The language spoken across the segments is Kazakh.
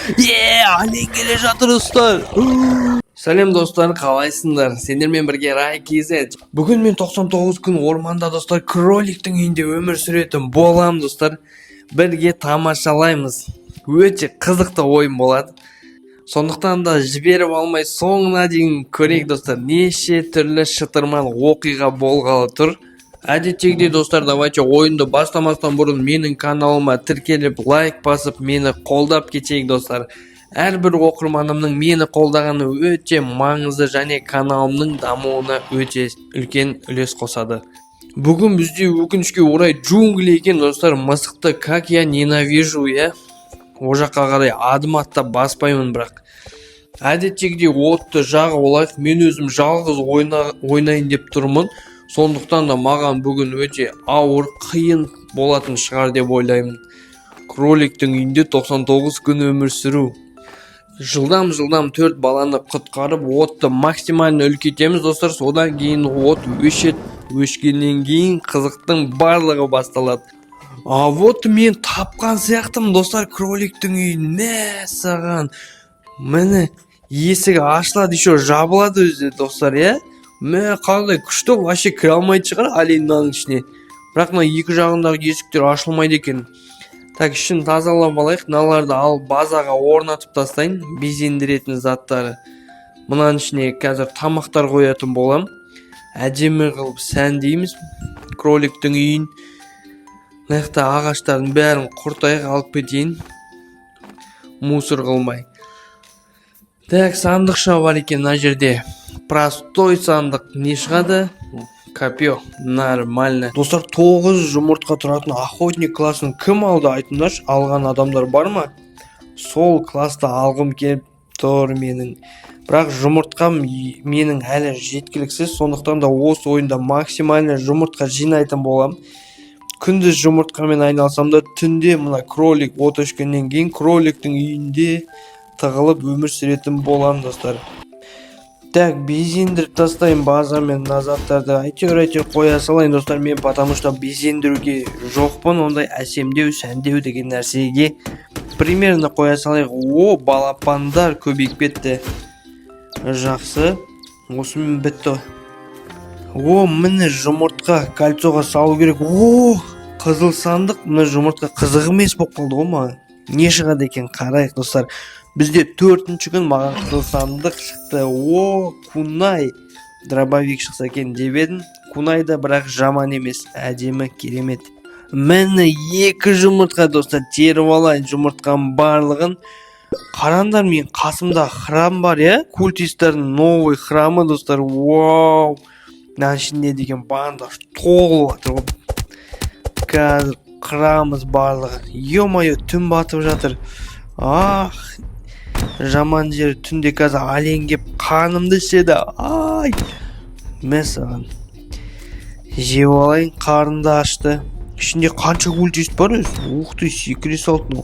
Ален келе жатыр достар. Сәлем достар, қалайсыңдар? Сендермен бірге Рай KZ. Бүгін мен 99 күн орманда достар, кроликтің үйінде өмір сүретін болам достар. Бірге тамашалаймыз. Өте қызықты ойын болады. Сондықтан да жіберіп алмай соңына дейін көрейік достар. Неше түрлі шытырман оқиға болғалы тұр. Әдеттегідей достар, давайте ойынды бастамастан бұрын менің каналыма тіркеліп лайк басып мені қолдап кетейік достар. Әрбір оқырманымның мені қолдағаны өте маңызды және каналымның дамуына өте үлкен үлес қосады. Бүгін бізде өкінішке орай джунгли екен достар. Мысықты как я ненавижу, о жаққа қарай адым аттап баспаймын, бірақ әдеттегідей отты жағып алайық. Мен өзім жалғыз ойнайын деп тұрмын. Сондықтан да маған бүгін өте ауыр, қиын болатын шығар деп ойлаймын. Кроликтің үйінде 99 күн өмір сүру. Жылдам 4 баланы құтқарып, отты максимально үлкейтеміз достар. Содан кейін от өшкеннен кейін қызықтың барлығы басталады. Вот мен тапқан сияқтымын достар, кроликтің үйін. Саған. Міне, есігі ашылады, еще жабылады өзі достар, қандай күшті, вообще кіре алмайды шығар алинаның ішіне. Бірақ мына екі жағындағы есіктер ашылмайды екен. Так, ішін тазалап алайық. Мыналарды алып базаға орнатып тастайын, безендіретін заттары. Мынаның ішіне қазір тамақтар қоятын болам. Әдемі қылып сәндейміз кроликтің үйін. Мынақты ағаштардың бәрін құртайық, алып кетейін, мусор қылмай. Так, сандықша бар екен мына жерде. Простой сандық не шығады? Копье. Нормально. Достар, 9 жұмыртқа тұратын охотник классын кім алды айтыңдаршы? Алған адамдар бар ма? Сол класста алғым келіп тұр менің. Бірақ жұмыртқам менің әлі жеткіліксіз. Сондықтан да осы ойында максимально жұмыртқа жинайтын болам. Күндіз жұмыртқамен айналсам да, түнде мына кролик от өшкеннен кейін кроликтің үйінде тығылып өмір сүретін болам достар. Так, безендіріп тастайын база мен назаттарды. Әйтеуір қоя салайын достар. Мен потому что безендіруге жоқпын, ондай әсемдеу, сәндеу деген нәрсеге примерно қоя салайық. Балапандар көбейіп кетті. Жақсы. Осымен бітті. Міне жұмыртқа кольцоға салу керек. Қызыл сандық. Міне жұмыртқа қызық емес болып қалды маған. Не шығады екен, қарайық достар. Бізде 4-ші күн маған қызыл сандық шықты. Кунай. Дробовик шықса екен деп едім. Кунай да бірақ жаман емес. Әдемі, керемет. Міне 2 жұмыртқа достар. Теріп алайын жұмыртқаның барлығын. Қарандар, мен қасымда храм бар, культистердің новый храмы достар. Мына ішінде деген бандаж толып жатыр. Қазір қырамыз барлығы. Ё-моё, түн батып жатыр. Жаман жер, түнде қазір ален кеп қанымды ішеді. Мәсаған. Жеп алайын, қарынды ашты. Ішінде қанша культист бар өзі? Ух ты, секіре салды.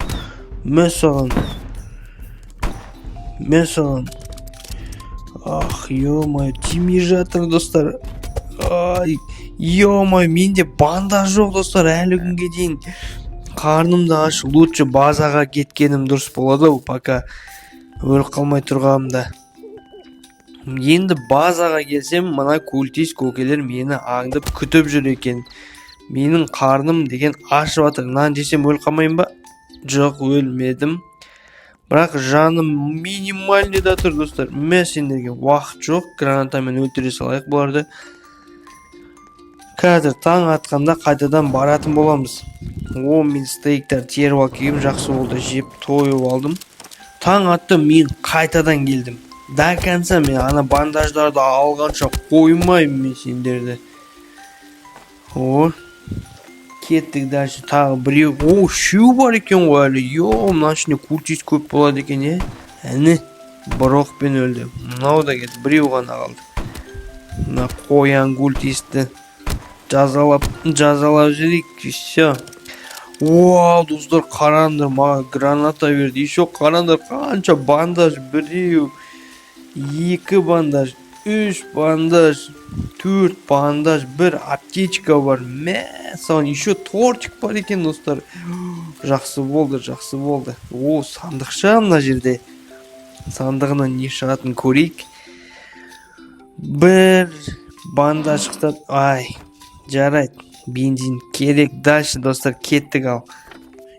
Мәсаған. Ё-моё, тимей жатыр достар. Ё-моё, менде бандаж жоқ достар, әлі күнге дейін. Қарнымды аш, лучше базаға кеткенім дұрыс болады, пока өліп қалмай тұрғанымда. Енді базаға келсем, мына культист көкелер мені аңдып күтіп жүр екен. Менің қарным деген ашып жатыр. Нан десем өліп қалмайын ба? Жоқ, өлмедім. Бірақ жаным минимальный да тұр достар. Сендерге уақыт жоқ, гранатамен өлтіре салайық бұларды. Қазір таң атқанда қайтадан баратын боламыз. Мен стейктер теріп алып келгем, жақсы болды, жеп тойып алдым. Таң атты, мен қайтадан келдім. До конца мен ана бандаждарды алғанша қоймаймын мен сендерді. Кеттік дальше, тағы біреу. Шеу бар екен ғой әлі. Мына ішінде культист көп болады екен, Әне, бұрықпен өлді. Мынау да кетті, біреу ғана қалды. Мына қоян культисті жазалап жүрейік. Все. Достар, қарандар, маған граната берді. Еще қарандар, қанша бандаж? Біреу, 2 бандаж, 3 бандаж, 4 бандаж, 1 аптечка бар. Саған еще тортик бар екен достар. жақсы болды. О, сандықша мына жерде. Сандығынан не шығатынын көрейік. Бір бандаж қыстап, жарайды. Бензин керек. Дальше достар, кеттік ал.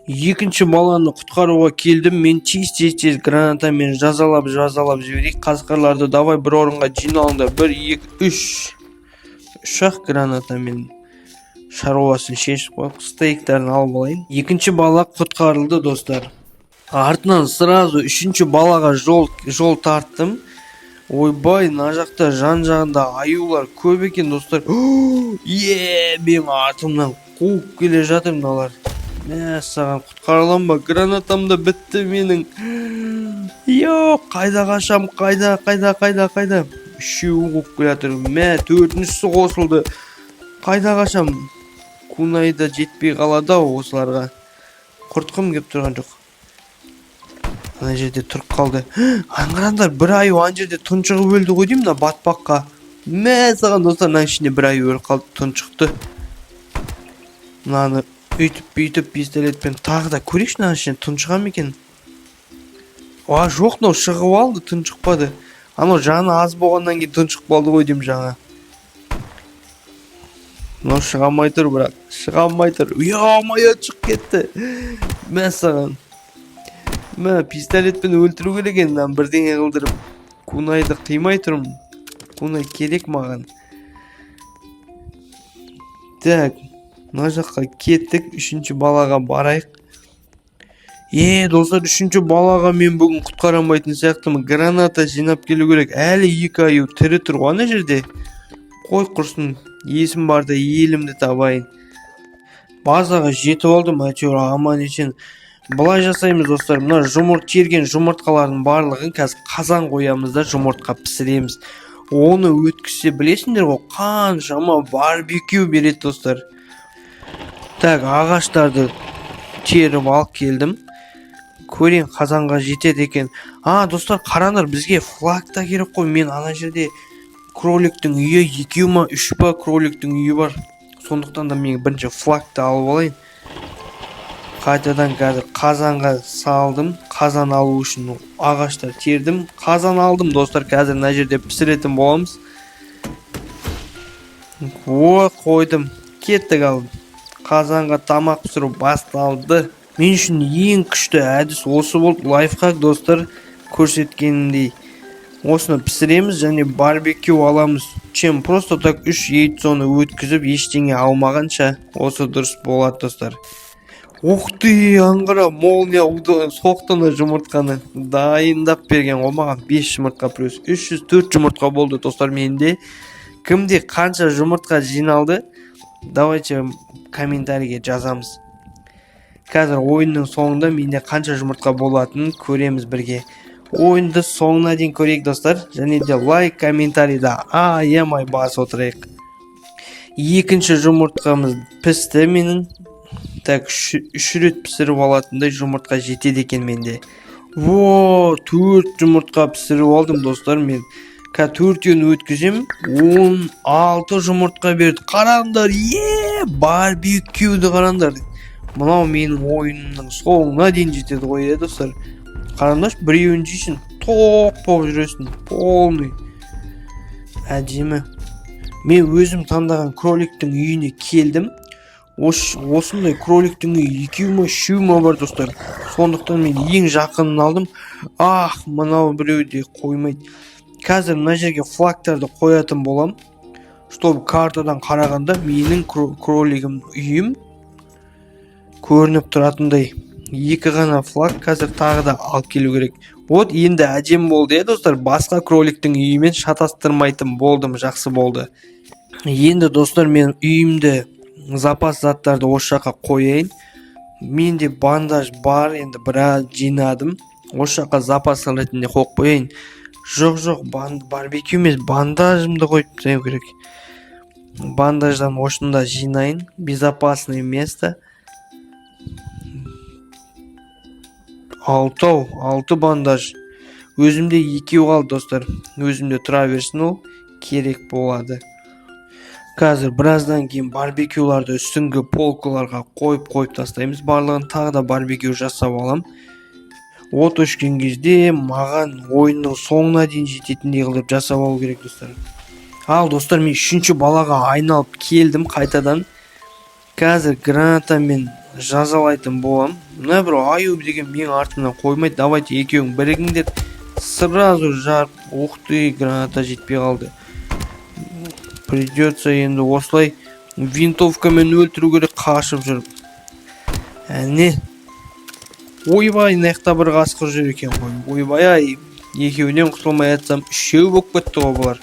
Екінші баланы құтқаруға келдім. Мен тез гранатамен жазалап жіберейік. Қасқырларды давай бір орынға жиналыңдар. 1, 2, 3. 3-ақ гранатамен шаруасын шешіп қойып, стейктарын алып алайын. Екінші бала құтқарылды достар. Артынан сразу үшінші балаға жол тарттым. Ойбай, мына жақта жан-жағында аюлар көп екен достар. Мен артымнан қуып келе жатыр мыналар. Саған құтқарылам ба? Гранатам да бітті менің. Қайда қашам? Қайда? Үшеуі қуып келе жатыр. Төртіншісі қосылды. Қайда қашам? Кунайда жетпей қалады осыларға. Құртқым кеп тұрған жоқ. Ана жерде тұрып қалды. Аңғараңдар, бір аю ана жерде тұншығып өлді ғой деймін, батпаққа. Саған достар, мына ішінде бір аю өліп қалды, тұншықты. Мынаны үйтіп пистолетпен тағы да көрейікші, мына ішінде тұншыған ма екен? Жоқ, мынау шығып алды, тұншықпады. Анау жаны аз болғаннан кейін тұншығып қалды ғой деймін жаңа. Мынау шыға алмай тұр, бірақ мая шығып кетті. Саған пистолетпен өлтіру керек енді, бірдеңе қылдырып. Кунайды қимай тұрмын. Кунай керек маған. Так, мына жаққа кеттік. Үшінші балаға барайық. Достар, үшінші балаға мен бүгін құтқарамайтын сияқтымын. Граната жинап келу керек. Әлі 2 аю тірі тұр ғой ана жерде. Қой құрсын, есім барда елімді табайын. Базаға жетіп алдым, әйтеуір аман есен. Былай жасаймыз достар, мына терген жұмыртқалардың барлығын қазір қазан қоямыз да жұмыртқа пісіреміз. Оны өткізсе білесіңдер ғой, қаншама барбекю береді достар. Так, ағаштарды теріп алып келдім. Көрейін, қазанға жетеді екен. Достар, қараңдар, бізге флаг та керек қой. Мен ана жерде кроликтің үйі, 2 ма 3 па кроликтің үйі бар. Сондықтан да мен бірінші флагты алып алайын. Қайтадан қазір қазанға салдым. Қазан алу үшін ағаштар тердім. Қазан алдым достар, қазір мына жерде пісіретін боламыз. Қойдым. Кеттік ал. Қазанға тамақ пісіру басталды. Мен үшін ең күшті әдіс осы болды. Лайфхак достар, көрсеткеніндей. Осыны пісіреміз және барбекю аламыз. Чем просто так 3 яйцоны өткізіп ештеңе алмағанша осы дұрыс болады достар. Ты, аңғара, молния соқтыны жұмыртқаны дайындап берген ғой маған. 5 жұмыртқа плюс 304 жұмыртқа болды достар менде. Кімде қанша жұмыртқа жиналды? Давайте комментарийге жазамыз. Қазір ойынның соңында менде қанша жұмыртқа болатынын көреміз бірге. Ойынды соңына дейін көрейік достар. Және де лайк, комментарийда аямай бас отырайық. Екінші жұмыртқамыз пісті менің. Так, 3 рет пісіріп алатындай жұмыртқа жетеді екен менде. 4 жұмыртқа пісіріп алдым достар мен. 4-ін өткізем, 16 жұмыртқа берді. Қараңдар, барбекюді қараңдар. Мынау менің ойынның соңына дейін жетеді ғой достар. Қараңдар, біреуін жейсің, тоқ болып жүресің, полный. Әдемі. Мен өзім таңдаған кроликтің үйіне келдім. Осындай кроликтің үйі 2 ма 3 ма бар достар. Сондықтан мен ең жақынын алдым. Мынау біреу де қоймайды. Қазір мына жерге флагтарды қоятын болам. Чтобы картадан қарағанда менің кролигім үйім көрініп тұратындай. 2 ғана флаг қазір тағы да алып келу керек. Енді әдем болды достар. Басқа кроликтің үйімен шатастырмайтын болдым, жақсы болды. Енді достар мен үйімді запас заттарды осы жаққа қояйын. Менде бандаж бар, енді біраз жинадым. Осы жаққа запас ретінде қойып қояйын. Жоқ, барбекю емес, бандажымды қойып тастау керек. Бандаждан осында жинайын. Безопасное место. 6 бандаж. Өзімде 2 қалды достар. Өзімде тұра берсін ол. Керек болады. Қазір біраздан кейін барбекюларды үстіңгі полкаларға қойып тастаймыз. Барлығын тағы да барбекю жасап алам. От өшкен кезде маған ойынның соңына дейін жететіндей қылып жасап алу керек достар. Ал достар, мен 3-ші балаға айналып келдім қайтадан. Қазір гранатамен жазалайтын болам. Мына бір аю деген менің артымнан қоймайды. Давайте екеуің бірігіңдер. Сразу жарып. Ух ты, граната жетпей қалды. Придется енді осылай винтовкамен өлтіру керек, қашып жүріп. Әне. Ойбай, наяқта бір қасқыр жүр екен ғой. Ойбай, екеуінен құтылмай атсам, 3-еу болып кетті ғой бұлар.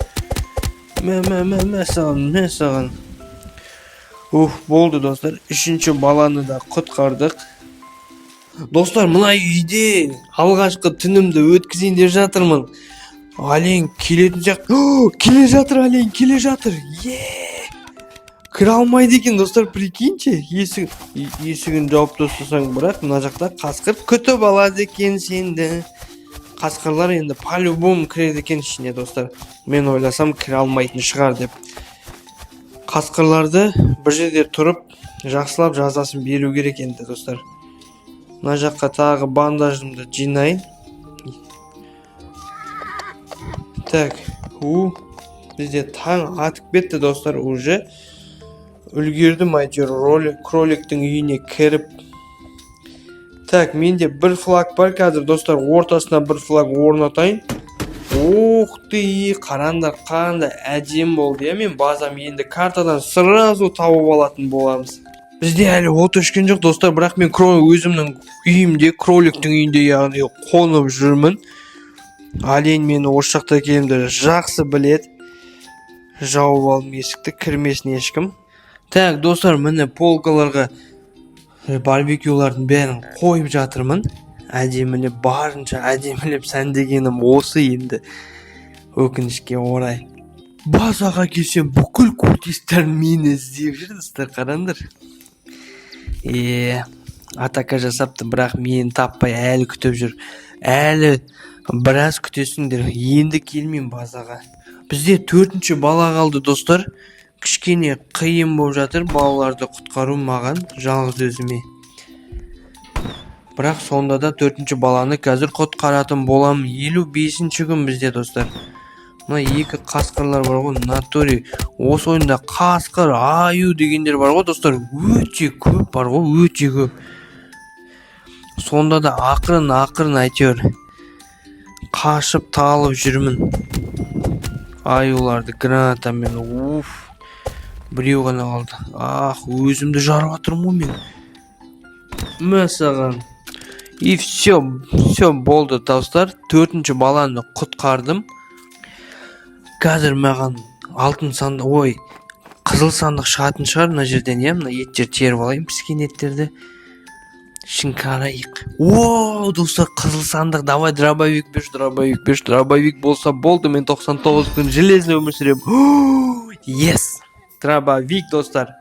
Мә саған. Болды достар. 3-ші баланы да құтқардық. Достар, мына үйде алғашқы түнімді өткізейін деп жатырмын. Олень келетін сияқты. Келе жатыр, олень келе жатыр. Кіре алмайды екен достар, прикиньте. Есігін жауып тастасаң, бірақ мына жақта қасқыр күтіп алады екен сенді. Қасқырлар енді по-любому кіреді екен ішіне достар. Мен ойласам кіре алмайтын шығар деп. Қасқырларды бір жерде тұрып жақсылап жазасын беру керек енді достар. Мына жаққа тағы бандажымды жинайын. Так, бізде таң атып кетті достар, уже үлгердім әйтеуір кроликтің үйіне кіріп. Так, менде бір флаг бар қазір достар, ортасына бір флаг орнатайын. Ух ты, қараңдар, қандай әдем болды. Мен базам енді картадан сразу тауып алатын боламыз. Бізде әлі от өшкен жоқ достар, бірақ мен өзімнің үйімде, кроликтің үйінде яғни қонып жүрмін. Олень мені осы жақта екенімді жақсы біледі. Жауып алдым есікті, кірмесін ешкім. Так, достар, міне полкаларға барбекюлардың бәрін қойып жатырмын. Әдемілеп, барынша әдемілеп сәндегенім осы енді. Өкінішке орай. Базаға келсем, бүкіл культистер мені іздеп жүр достар, қараңдар. Атака жасапты, бірақ мені таппай әлі күтіп жүр. Әлі біраз күтесіңдер, енді келмеймін базаға. Бізде 4-ші бала қалды достар. Кішкене қиын болып жатыр балаларды құтқару маған, жалғыз өзіме. Бірақ сонда да 4-ші баланы қазір құтқаратын болам. 55-ші күн бізде достар. Мына екі қасқырлар бар ғой, натуре. Осы ойында қасқыр, аю дегендер бар ғой достар. Өте көп бар ғой, өте көп. Сонда да ақырын әйтеуір қашып талып жүрмін. Аюларды гранатамен. Біреу ғана қалды. Өзімді жарып жатырмын мен. Мәсаған. И все болды достар. 4-ші баланы құтқардым. Қазір маған алтын сандық, қызыл сандық шығатын шығар мына жерден, мына еттер теріп алайын, піскен еттерді. Шинкарайық. Достар, қызыл сандық, давай дробовик беш, дробовик болса болды, мен 99 күн железный өмір сүрем. Yes! Дробовик достар.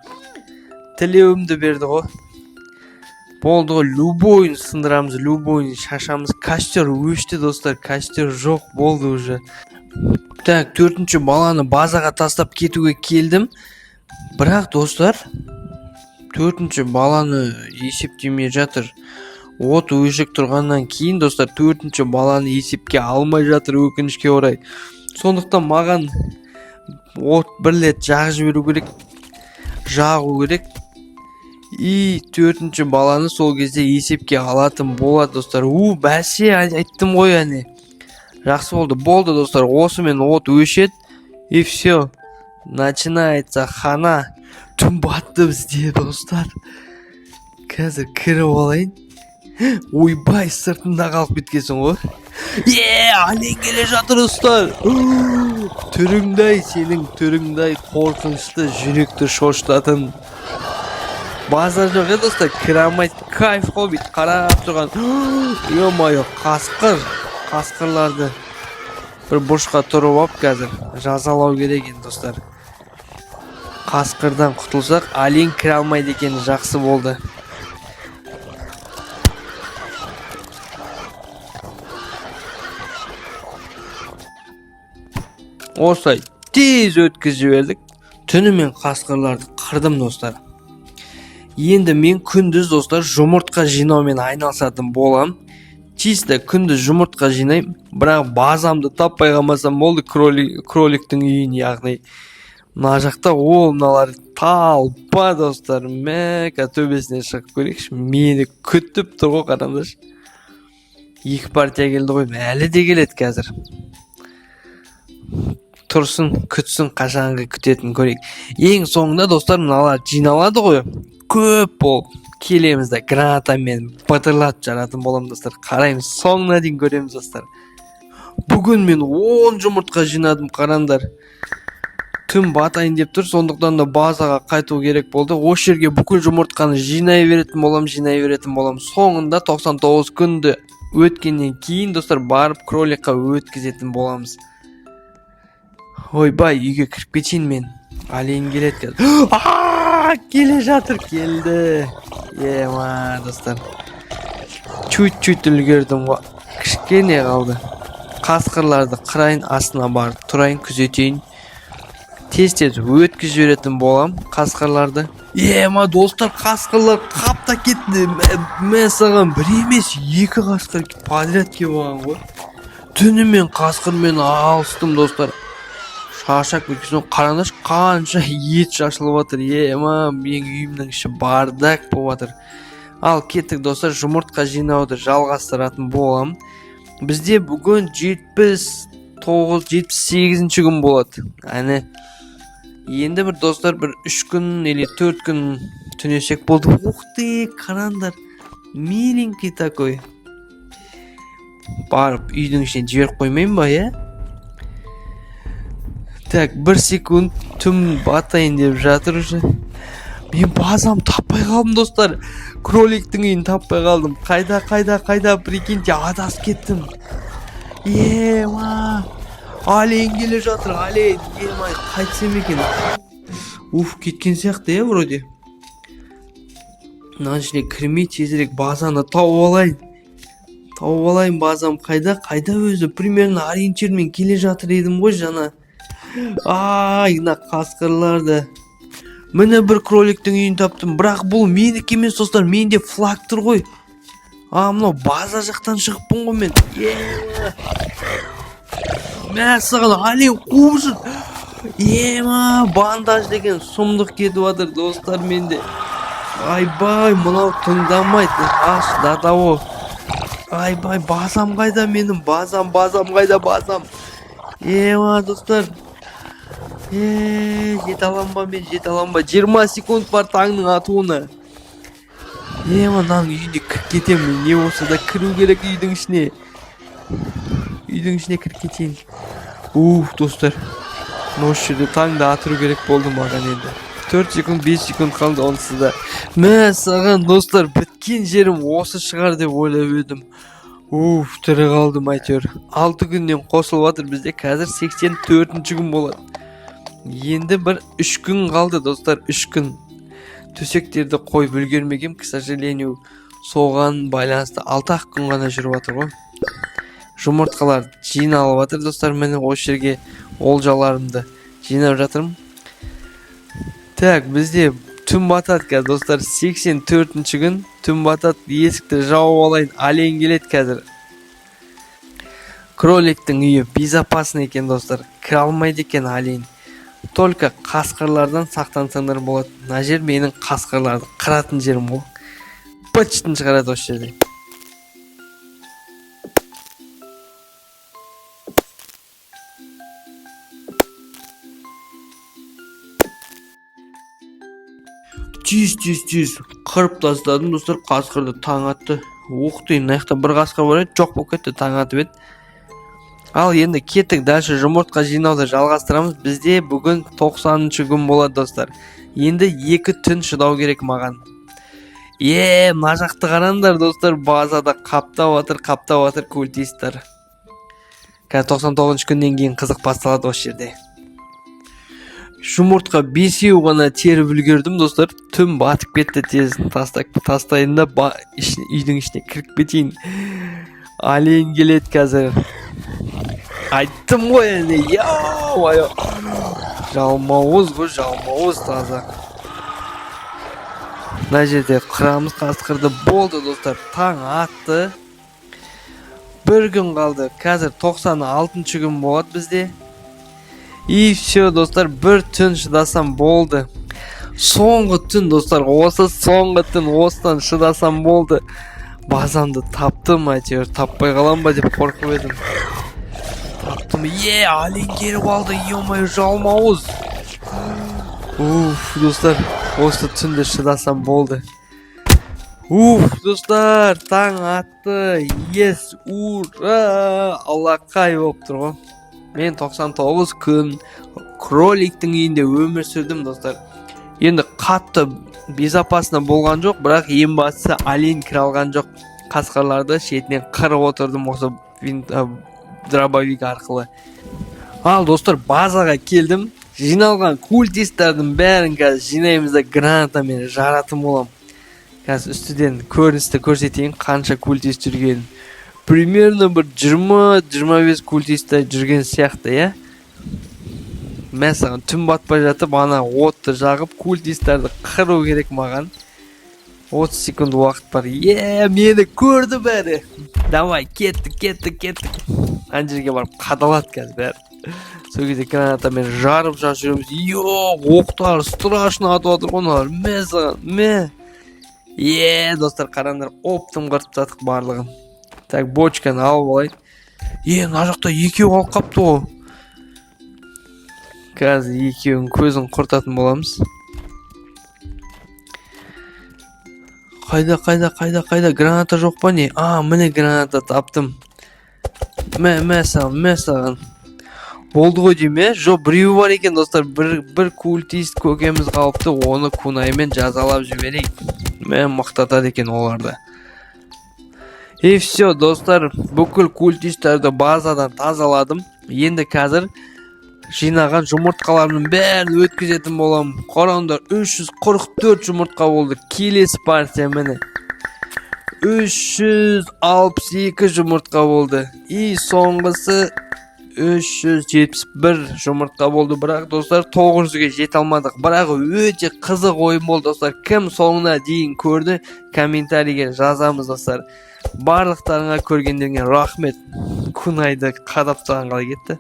Тілеуімді берді ғой. Болды ғой, любойын сындырамыз, любойын шашамыз. Костер өшті достар, костер жоқ болды уже. Так, 4-ші баланы базаға тастап кетуге келдім. Бірақ достар, 4-ші баланы есептемей жатыр. От өшік тұрғаннан кейін достар, 4-ші баланы есепке алмай жатыр өкінішке орай. Сондықтан маған от бір рет жағып жіберу керек, жағу керек. И 4-ші баланы сол кезде есепке алатын болады достар. Бәсе, айттым ғой әне. Жақсы болды достар, осымен от өшет. И все, начинается хана. Түн батты бізде достар. Қазір кіріп алайын. Ойбай, сыртында қалып кеткесің ғой. Олень келе жатыр достар. Сенің түріңдай қорқынышты, жүректі шошытатын. Базар жоқ достар, кіре алмайды. Кайф қой бит, қарап тұрған. Ё-моё, қасқырларды бір бұрышқа тұрып алып қазір жазалау керек екен достар. Қасқырдан құтылсақ, олень кіре алмайды екен, жақсы болды. Осылай тез өткізіп жібердік. Түні мен қасқырларды қырдым достар. Енді мен күндіз достар жұмыртқа жинаумен айналысатын болам. Чисто күндіз жұмыртқа жинаймын, бірақ базамды таппай қалмасам болды. Кроликтің үйін, яғни мына жақта мыналар талпа достар. Мәка төбесіне шығып көрейікші. Мені күтіп тұр ғой, қараңдаршы. 2 партия келді ғой, әлі де келеді қазір. Тұрсын, күтсін, қашанғы күтетін көрейік. Ең соңында достар мыналар жиналады ғой. Көп болып келеміз де гранатамен бытырлатып жаратын болам достар. Қараймыз, соңына дейін көреміз достар. Бүгін мен 10 жұмыртқа жинадым, қараңдар. Түн батайын деп тұр, сондықтан да базаға қайту керек болды. Осы жерге бүкіл жұмыртқаны жинай беретін болам. Соңында 99 күнді өткеннен кейін достар барып кроликқа өткізетін боламыз. Ойбай, үйге кіріп кетейін мен. Алейін келеді қазір. Келе жатыр, келді. Ема достар. Чуть-чуть үлгердім ғой. Кішкене қалды. Қасқырларды қырайын, астына барып тұрайын, күзетейін. Тез-тез өткізіп жіберетін болам қасқырларды. Ема достар, қасқырлар қапта кетті. Мен саған бір емес 2 қасқыр подряд келіп алған ғой. Түні мен қасқырмен алыстым достар. Шашақ өткізіп, қараңдаршы, қанша ет шашылып жатыр. Ема, менің үйімнің іші бардак болып жатыр. Ал кеттік достар, жұмыртқа жинауды жалғастыратын болам. Бізде бүгін 78 күн болады. Әне, енді бір достар, бір 3 күн или 4 күн түнесек болды. Ухты, қараңдар, миленький такой. Барып үйдің ішіне жіберіп қоймайын ба, е? Так, 1 секунд түн батайын деп жатыр уже. Мен базам таппай қалдым достар. Кроликтің үйін таппай қалдым. Қайда, прикиньте, адасып кеттім. Ема, алейін келе жатыр, алейін. Ема, қайтсем екен. Кеткен сияқты, вроде. Мына ішіне кірмей тезірек базаны тауып алайын. Базам қайда өзі. Примерно ориентирмен келе жатыр едім ғой жаңа. Мына қасқырларды. Міне бір кроликтің үйін таптым, бірақ бұл менікі емес достар, менде флаг тұр ғой. Мынау база жақтан шығыппын ғой мен. Мәссаған, алейін қуып жүр. Ема, бандаж деген сұмдық кетіп жатыр достар менде. Айбай, мынау тыңдамайды. Датао. Айбай, базам қайда менің? Базам қайда? Ема достар. Жете алам ба? 20 секунд бар таңның атуына. Мынаның үйіне кіріп кетемін. Не болса да кіру керек үйдің ішіне. Кіріп кетейін. Достар. Осы жерде таңды атыру керек болды маған енді. 4 секунд, 5 секунд қалды онсыз да. Саған достар, біткен жерім осы шығар деп ойлап едім. Тірі қалдым әйтеуір. 6 күннен қосылып жатыр, бізде қазір 84 күн болады. Енді бір 3 күн қалды достар, 3 күн. Төсектерді қойып үлгермегем, к сожалению, соған байланысты 6 күн ғана жүріп жатыр ғой. Жұмыртқалар жиналып жатыр достар, міне осы жерге олжаларымды жинап жатырмын. Так, бізде түн батады қазір достар, 84 күн түн батады. Есікті жауып алайын, алейін келеді қазір. Кроликтің үйі безопасный екен достар, кіре алмайды екен алейін. Только қасқырлардан сақтансаңдар болады. Мына жер менің қасқырларды қыратын жерім ғой. Бытшытын шығарады осы жерде. Тез қырып тастадым достар, қасқырды таң атты. Мына жақта бір қасқыр бар еді, жоқ болып кетті, таң атып еді. Ал енді кеттік, дальше жұмыртқа жинауды жалғастырамыз. Бізде бүгін 90 күн болады достар. Енді 2 түн шыдау керек маған. Мына жақты қараңдар достар, базада қаптап жатыр культистер. Қазір 99 күннен кейін қызық басталады осы жерде. Жұмыртқа 5 ғана теріп үлгердім достар. Түн батып кетті, тез тастайын да үйдің ішіне кіріп кетейін. Алейін келеді қазір. Айттым ғой әне, Жалмауыз ғой, жалмауыз таза. Мына жерде қырамыз қасқырды. Болды достар, таң атты. Bir gün қалды. Қазір 96 күн болады бізде. И все достар, бір түн шыдасам болды. Соңғы түн достар, осы соңғы түн осыдан шыдасам болды. Базамды таптым, әйтеуір таппай қалам ба деп қорқып едім. Таптым. Ален келіп алды. Ё-моё, жалмауыз. Достар, осы түнде шыдасам болды. Достар, таң атты. Yes, ура! Алақай болып тұр ғой. Мен 99 күн кроликтің үйінде өмір сүрдім достар. Енді қатты безопасно болған жоқ, бірақ ең бастысы олень кіре алған жоқ. Қасқырларды шетінен қырып отырдым осы дробовик арқылы. Ал достар, базаға келдім. Жиналған культистердің бәрін қазір жинаймыз да гранатамен жаратым болам. Қазір үстіден көріністі көрсетейін, қанша культист жүрген. Примерно бір 20-25 культистер жүрген сияқты, я? Мәсіған түн батпай жатып, ана отты жағып, культистерді қыру керек маған. 30 секунд уақыт бар. Мені көрді бәрі. Давай, кеттік. Ана жерге барып қадалады қазір бәрі. Сол кезде гранатамен жарып жүреміз. Оқтар страшно атып отыр ғоналар. Мәсіған, достар, қараңдар, оптым қыртып жатық барлығын. Так, бочканы алып алайын. Мына жақта екеу алып қапты ғой. Қазір екеуін көзін құртатын боламыз. Қайда, граната жоқ па не? Міне граната таптым. Мәсіған. Болды ғой дейме? Жоқ, біреу бар екен достар. Бір культист көкеміз қалыпты, оны кунаймен жазалап жіберейік. Мақтатады екен оларды. И все достар, бүкіл культистерді базадан тазаладым. Енді қазір жинаған жұмыртқаларымның бәрін өткізетін болам. Қараңдар, 344 жұмыртқа болды. Келесі партия міне 362 жұмыртқа болды. И соңғысы 371 жұмыртқа болды. Бірақ достар, 900-ге жете алмадық. Бірақ өте қызық ойын болды достар. Кім соңына дейін көрді, комментарийге жазамыз достар. Барлықтарыңа көргендеріңе рахмет. Кунайды қадап тастаған қалай кетті.